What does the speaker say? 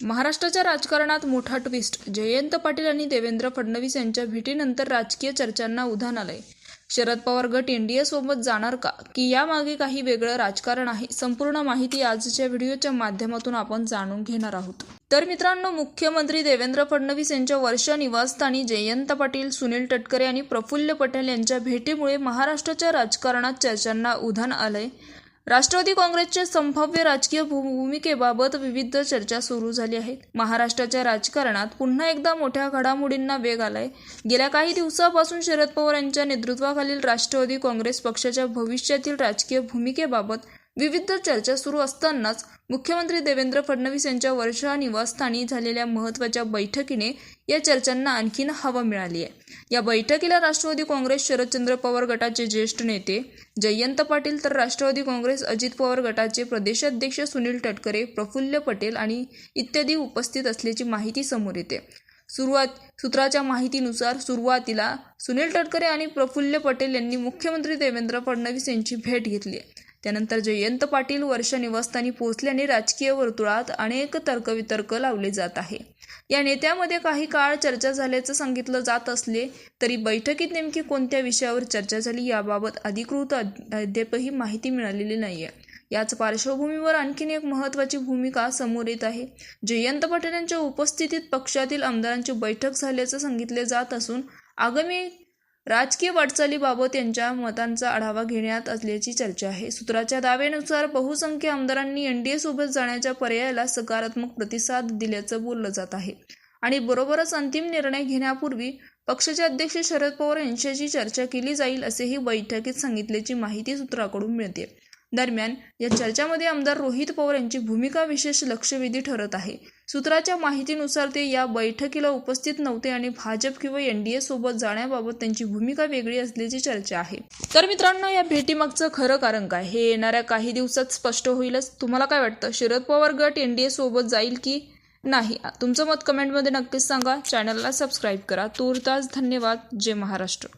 महाराष्ट्राच्या राजकारणात मोठा ट्विस्ट. जयंत पाटील आणि देवेंद्र फडणवीस यांच्या भेटीनंतर राजकीय चर्चांना उधाण आलंय. शरद पवार गट एनडीए सोबत जाणार का, की यामागे काही वेगळं राजकारण आहे? संपूर्ण माहिती आजच्या व्हिडिओच्या माध्यमातून आपण जाणून घेणार आहोत. तर मित्रांनो, मुख्यमंत्री देवेंद्र फडणवीस यांच्या वर्षा निवासस्थानी जयंत पाटील, सुनील तटकरे आणि प्रफुल्ल पटेल यांच्या भेटीमुळे महाराष्ट्राच्या राजकारणात चर्चांना उधाण आलंय. राष्ट्रवादी काँग्रेसच्या संभाव्य राजकीय भूमिकेबाबत विविध चर्चा सुरू झाली आहेत. महाराष्ट्राच्या राजकारणात पुन्हा एकदा मोठ्या घडामोडींना वेग आलाय. गेल्या काही दिवसांपासून शरद पवार यांच्या नेतृत्वाखालील राष्ट्रवादी काँग्रेस पक्षाच्या भविष्यातील राजकीय भूमिकेबाबत विविध चर्चा सुरू असतानाच मुख्यमंत्री देवेंद्र फडणवीस यांच्या वर्षा निवासस्थानी झालेल्या महत्त्वाच्या बैठकीने या चर्चांना आणखीन हवा मिळाली आहे. या बैठकीला राष्ट्रवादी काँग्रेस शरदचंद्र पवार गटाचे ज्येष्ठ नेते जयंत पाटील, तर राष्ट्रवादी काँग्रेस अजित पवार गटाचे प्रदेशाध्यक्ष सुनील तटकरे, प्रफुल्ल पटेल आणि इत्यादी उपस्थित असल्याची माहिती समोर येते. सूत्राच्या माहितीनुसार सुरुवातीला सुनील तटकरे आणि प्रफुल्ल पटेल यांनी मुख्यमंत्री देवेंद्र फडणवीस यांची भेट घेतली. त्यानंतर जयंत पाटील वर्षा निवासस्थानी पोहोचल्याने राजकीय वर्तुळात अनेक तर्कवितर्क लावले जात आहे. या नेत्यामध्ये काही काळ चर्चा झाल्याचं सांगितलं जात असले तरी बैठकीत नेमकी कोणत्या विषयावर चर्चा झाली याबाबत अधिकृत अद्यापही माहिती मिळालेली नाहीये. याच पार्श्वभूमीवर आणखीन एक महत्त्वाची भूमिका समोर येत आहे. जयंत पाटील यांच्या उपस्थितीत पक्षातील आमदारांची बैठक झाल्याचं सांगितले जात असून आगामी राजकीय वाटचालीबाबत यांच्या मतांचा आढावा घेण्यात असल्याची चर्चा आहे. सूत्राच्या दाव्यानुसार बहुसंख्य आमदारांनी एनडीए सोबत जाण्याच्या पर्यायाला सकारात्मक प्रतिसाद दिल्याचं बोललं जात आहे आणि बरोबरच अंतिम निर्णय घेण्यापूर्वी पक्षाचे अध्यक्ष शरद पवार यांच्याशी चर्चा केली जाईल असेही बैठकीत सांगितल्याची माहिती सूत्राकडून मिळते. दरम्यान या चर्चामध्ये आमदार रोहित पवार यांची भूमिका विशेष लक्षवेधी ठरत आहे. सूत्राच्या माहितीनुसार ते या बैठकीला उपस्थित नव्हते आणि भाजप किंवा एनडीए सोबत जाण्याबाबत त्यांची भूमिका वेगळी असल्याची चर्चा आहे. तर मित्रांनो, या भेटीमागचं खरं कारण काय हे येणाऱ्या काही दिवसात स्पष्ट होईलच. तुम्हाला काय वाटतं? शरद पवार गट एनडीए सोबत जाईल की नाही? तुमचं मत कमेंटमध्ये नक्कीच सांगा. चॅनलला सबस्क्राईब करा. तूर्तास धन्यवाद. जय महाराष्ट्र.